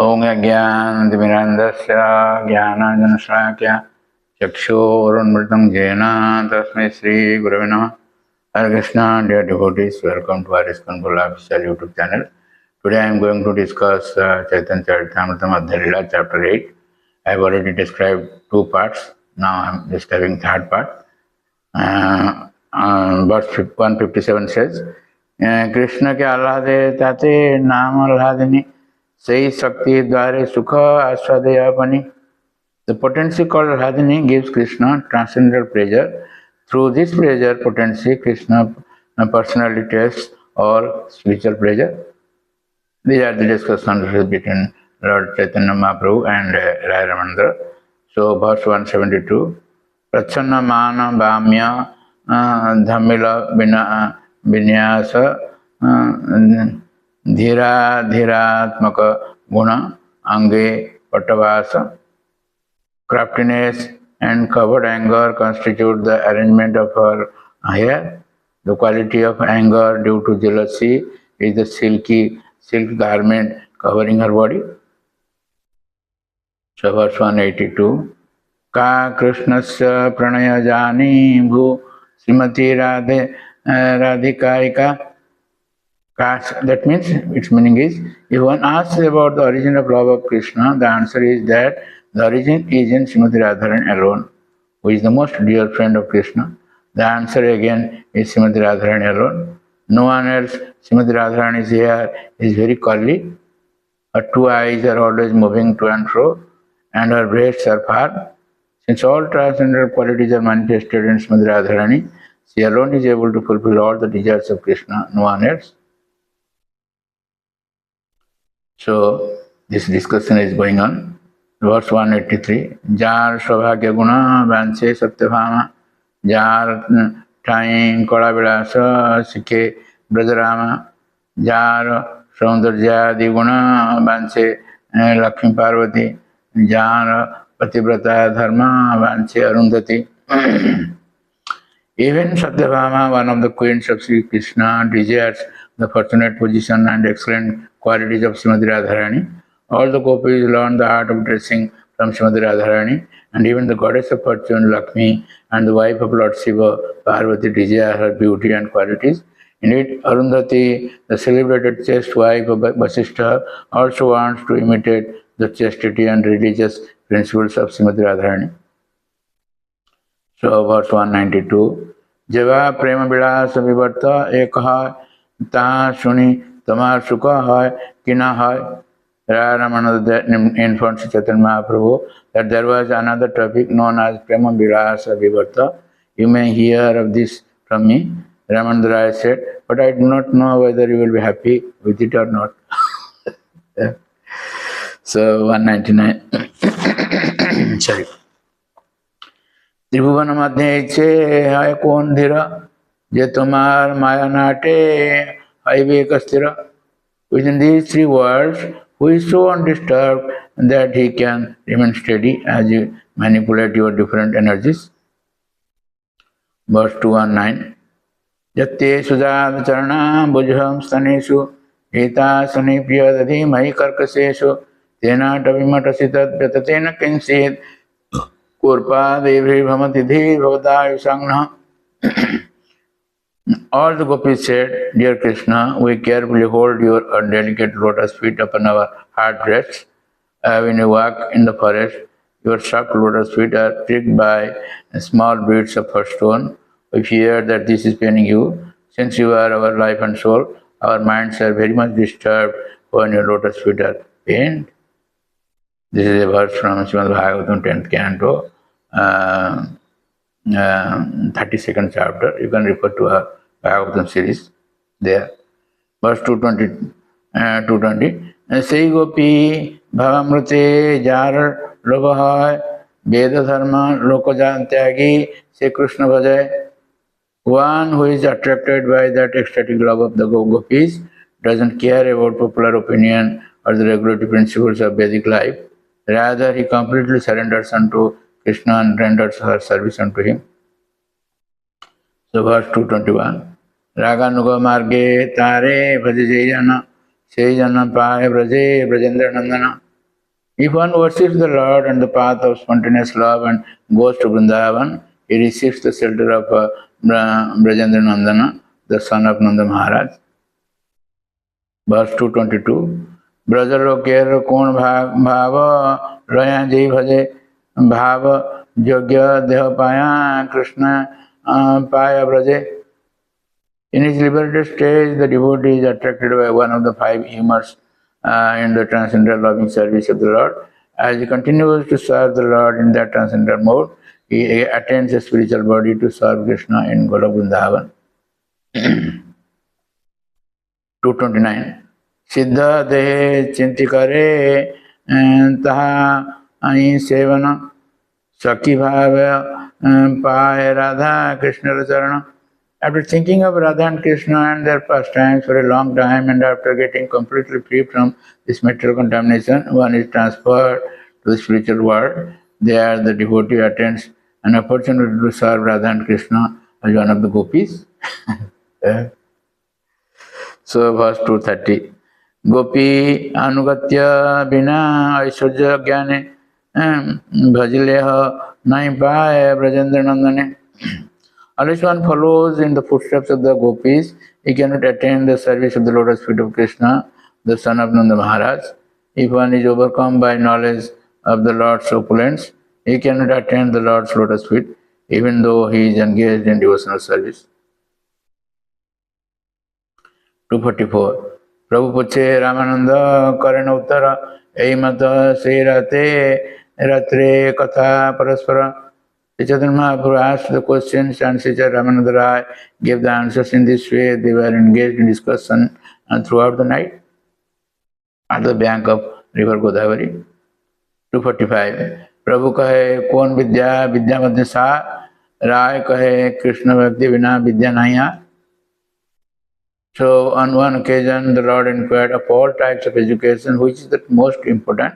ओम ज्ञानतिमिरन्दस्य ज्ञानाञ्जनशलाकया चक्षुरुन्मृतं येन तस्मै श्रीगुरवे नमः. Hare Krishna, dear devotees, welcome to our ISKCON official YouTube channel. Today I am going to discuss Chaitanya Charitamrita Madhya Lila, chapter 8. I have already described two parts. Now I am describing third part. Verse 157 says, Krishna के आह्लादे ताते नाम आह्लादिनी सही शक्ति द्वारे सुख आस्वादयापनि. The potency called Radhini gives Krishna transcendental pleasure. Through this pleasure potency, Krishna personally tastes all spiritual pleasure. These are the discussions between Lord Chaitanya Mahaprabhu and Rai Ramanandra. So, verse 172, Prachanna Mana Bhamya Dhamila Vinyasa Dhira Dhiratmaka Guna Ange Patavasa. Craftiness and covered anger constitute the arrangement of her hair. The quality of anger due to jealousy is the silk garment covering her body. So verse 182. Ka Krishnasya pranaya jani bhu Srimati Radhikarika. That means, its meaning is, if one asks about the origin of love of Krishna, the answer is that the origin is in Srimati Radharani alone, who is the most dear friend of Krishna. The answer again is Srimati Radharani alone. No one else. Srimati Radharani's hair is very curly. Her two eyes are always moving to and fro, and her breasts are firm. Since all transcendental qualities are manifested in Srimati Radharani, she alone is able to fulfill all the desires of Krishna, no one else. So, this discussion is going on. Verse 183. Jar Saubhagya Guna Vanse Satyabhama Jar Tain Kala Vilasa Sikhe Brajarama Jar Saundarjadi Guna Vanse Lakshmi Parvati Jar Pativrata Dharma Vanse Arundhati. Even Satyabhama, one of the queens of Sri Krishna, desires the fortunate position and excellent qualities of Srimati Radharani. All the gopis learn the art of dressing from Srimati Radharani, and even the goddess of fortune, Lakshmi, and the wife of Lord Shiva, Parvati, desire her beauty and qualities. Indeed, Arundhati, the celebrated chaste wife of Vasishtha, also wants to imitate the chastity and religious principles of Srimati Radharani. So, verse 192. Java prema vilas vivarta ekha ta suni tamar sukha hai kina hai. Ramananda informed Chaitanya Mahaprabhu that there was another topic known as prema vilas vivarta. You may hear of this from me. Ramananda said, but I do not know whether you will be happy with it or not. So, 199. Sorry. त्रिभुवन मध्य इच्छे है कौन धीर जे तुम्हार माया नाटे है विवेक स्थिर. Within these three worlds, who is so undisturbed that he can remain steady as you manipulate your different energies? Verse 219. Jatte sujad charana bujham staneshu eta sani priyadadhi mahi karkaseshu tena tavimatasitat pratatena kinsid All the gopis said, Dear Krishna, we carefully hold your delicate lotus feet upon our hard breasts. When you walk in the forest, your soft lotus feet are pricked by small beads of her stone. We fear that this is paining you. Since you are our life and soul, our minds are very much disturbed when your lotus feet are pained. This is a verse from Srimad Bhagavatam 10th canto. 32nd chapter. You can refer to our Bhagavatam series there. Verse 220. Sei gopi bhavamrute jar lobha veda dharma lokajan tyagi se Krishna bhajay. One who is attracted by that ecstatic love of the gopis doesn't care about popular opinion or the regulatory principles of Vedic life. Rather, he completely surrenders unto Krishna and renders her service unto him. So verse 221. Raganuga marge tare bhajajana sejana pahe braje brajendra nandana If one worships the Lord on the path of spontaneous love and goes to Vrindavan, he receives the shelter of Brajendra Nandana, the son of Nanda Maharaj. Verse 222. Braj लोकेर कोण भाव लया जय भजे भाव योग्य देह पाया कृष्ण पाया ब्रजे. In his liberated stage, the devotee is attracted by one of the five humors in the transcendental loving service of the Lord. As he continues to serve the Lord in that transcendental mode, he attains a spiritual body to serve Krishna in Golok Vrindavan. 229. सिद्ध देहे चिंति करे तहा seven सखी भाव पाए राधा कृष्ण चरण. After thinking of Radha and Krishna and their pastimes for a long time, and after getting completely free from this material contamination, one is transferred to the spiritual world. There the devotee attains an opportunity to serve Radha and Krishna as one of the gopis. So verse 230. गोपी अनुगत्य बिना ऐश्वर्य ज्ञाने भजलेह नहीं पाए Brajendra नंदने. Unless one follows in the footsteps of the gopis, he cannot attain the service of the lotus feet of Krishna, the son of Nanda Maharaj. If one is overcome by knowledge of the Lord's opulence, he cannot attain the Lord's lotus feet, even though he is engaged in devotional service. 244. प्रभु पूछे रामानंद करण उत्तर यही मत से रहते रात्रे कथा परस्पर. Chaitanya Mahaprabhu asked the questions and Sri Ramananda Rai gave the answers in this way. They were engaged in discussion throughout the night at the bank of river Godavari. 245. प्रभु कहे कौन विद्या विद्या मध्य सा राय कहे कृष्ण भक्ति बिना विद्या नहीं आ. So on one occasion the Lord inquired of all types of education which is the most important.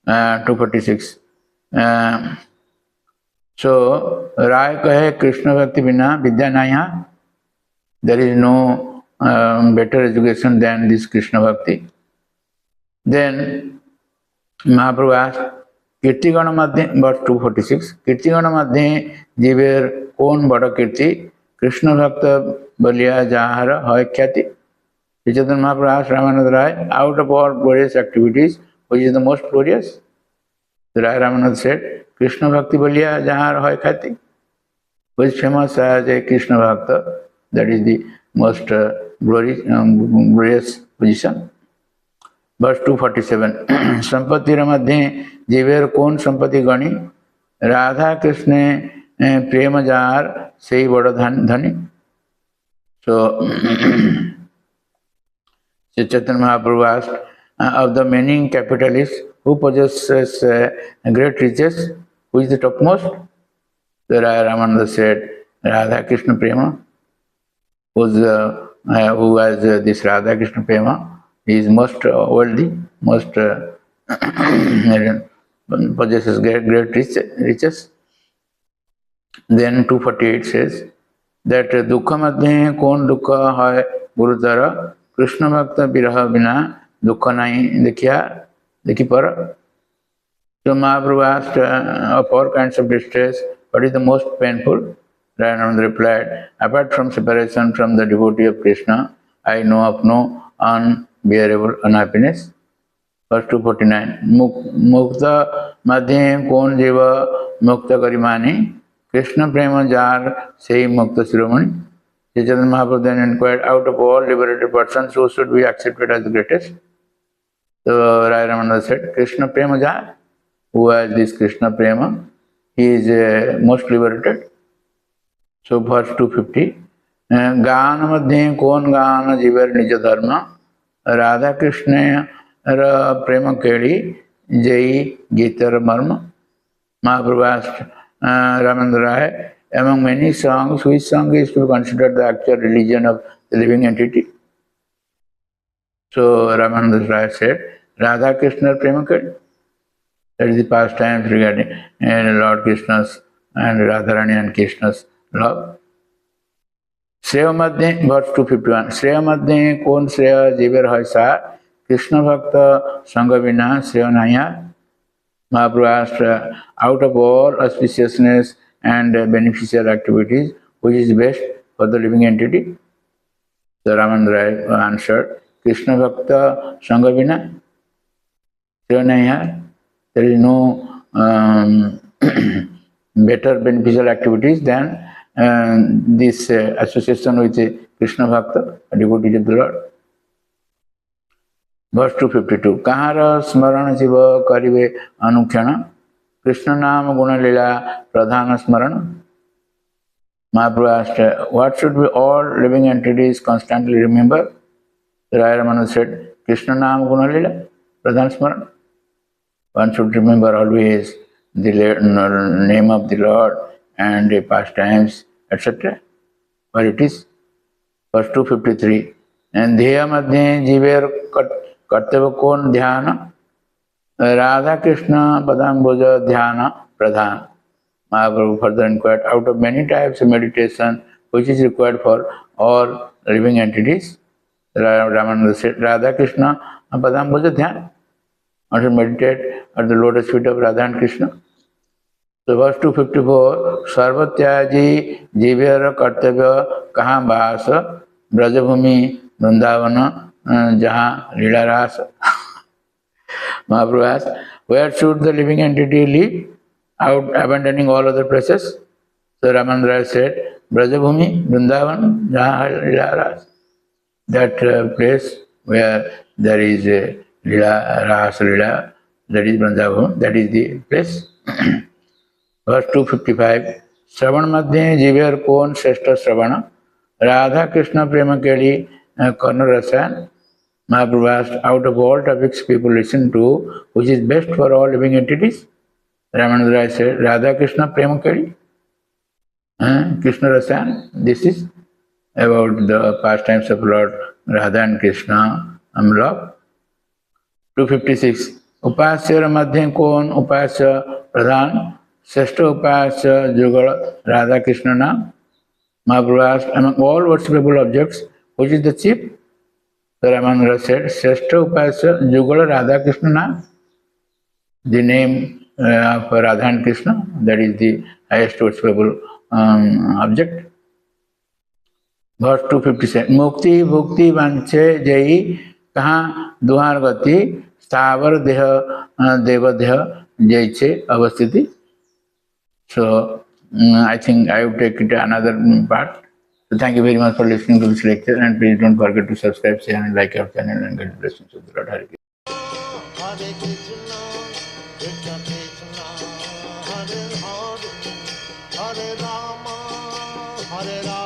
246. So Rai kahe Krishna Bhakti bina vidya naya. There is no better education than this Krishna Bhakti. Then Mahaprabhu asked, Kirtigana Madhya, verse 246, Kirtigana Madhya jiver kon bada kirti Krishna Bhakta Baliya Jahara Hoy Khyati. Chaitanya Mahaprabhu asked Ramananda Rai, out of all glorious activities, which is the most glorious? The Rai Ramananda said, Krishna Bhakti Baliya Jahara Hoy Khyati, which is famous as a Krishna Bhakta, that is the most glorious position. Verse 247, Sampati Ramadhe Jiver Kon Sampati Gani Radha Krishna Prema Jar Sei Bada Dhani. So, Chaitanya Mahaprabhu asked, of the many capitalists who possesses great riches, who is the topmost? The Ramananda said, Radha Krishna Prema, who has this Radha Krishna Prema. He is most wealthy, most possesses great riches. Then 248 says that Dukha Madhya Kon Dukha Hai Gurudara Krishna Bhakta Viraha Bina Dukha Nahi Dekhi Para. So Mahaprabhu asked of all kinds of distress, what is the most painful? Ramananda replied, apart from separation from the devotee of Krishna, I know of no unbearable unhappiness. Verse 249. Mukta Madhya Kon Jiva Mukta Karimani Krishna Prema Jar Sei Mukta Siromani. Chaitanya Mahaprabhu then inquired, out of all liberated persons, who should be accepted as the greatest? So Rai Ramananda said, Krishna Prema Jar. Who has this Krishna Prema? He is most liberated. So verse 250. Gana Madhya Kon Gana Jivar Nija Dharma Radha Krishna Prema Kedi Jai Gitar Marma. Mahaprabhu asked Ramananda Rai, among many songs, which song is to be considered the actual religion of the living entity? So Ramananda Rai said, Radha Krishna Prema Kedi. That is the pastimes regarding Lord Krishna's and Radharani and Krishna's love. Shreya Madhya, verse 251. Shreya Madhya Kon Shreya Jiver Hai Sa Krishna Bhakta Sangha Vina Sreyanaya. Mahaprabhu asked, out of all auspiciousness and beneficial activities, which is best for the living entity? So Ramananda answered, Krishna Bhakta Sangha Vina Sreyanaya. There is no better beneficial activities than this association with Krishna Bhakta, a devotee of the Lord. Verse 252. Kahara smaran jiva karive anukhyana Krishna nama guna lila pradhana smarana. Mahaprabhu asked, what should be all living entities constantly remember? Raya Ramana said, Krishna nama guna lila pradhana smarana. One should remember always the name of the Lord and the pastimes, etc. Where it is. Verse 253. And dheya madhye jiver कर्तव्य कौन ध्यान राधा कृष्ण पदाम्बुज ध्यान प्रधान. Mahaprabhu further inquired, out of many types of meditation, which is required for all living entities? Ramananda said, Radha Krishna Padambuja Dhyan. One should meditate at the lotus feet of Radha and Krishna. So verse 254, Sarvatyaji Jivya Kartavya Kaha Bhasa Brajabhumi Vrindavana Jaha Lila Rasa. Mahaprabhu asked, where should the living entity live, out abandoning all other places? So Ramananda said, Brajabhumi, Vrindavan, Jaha Lila Rasa. That place where there is a Lila, Rasa Lila, that is Vrindavan, that is the place. Verse 255, Shravan Madhye Jivyar Kon Shrestha Shravana, Radha Krishna Prema Keli Karna Rasan. Mahaprabhu asked, out of all topics people listen to, which is best for all living entities? Ramananda said, Radha Krishna Prema Keli, Krishna Rasan. This is about the pastimes of Lord Radha and Krishna, love. 256. Upasya Madhye Kon Upasya Pradhan Seshta Upasya Jugal Radha Krishna Nam. Mahaprabhu asked, among all worshipable objects, which is the chief? So Ramananda said, Seshta Upasya Jugal Radha Krishna Nam. The name of Radha and Krishna, that is the highest worshipable object. Verse 257. Mukti Bhukti Vanche Jai Kaha Duhar Gati Stavar Deha Devadeha Jaiche Avasthiti. So I think I will take it another part. So thank you very much for listening to this lecture, and please don't forget to subscribe, share and like our channel, and get blessings of the Lord. Hare Krishna.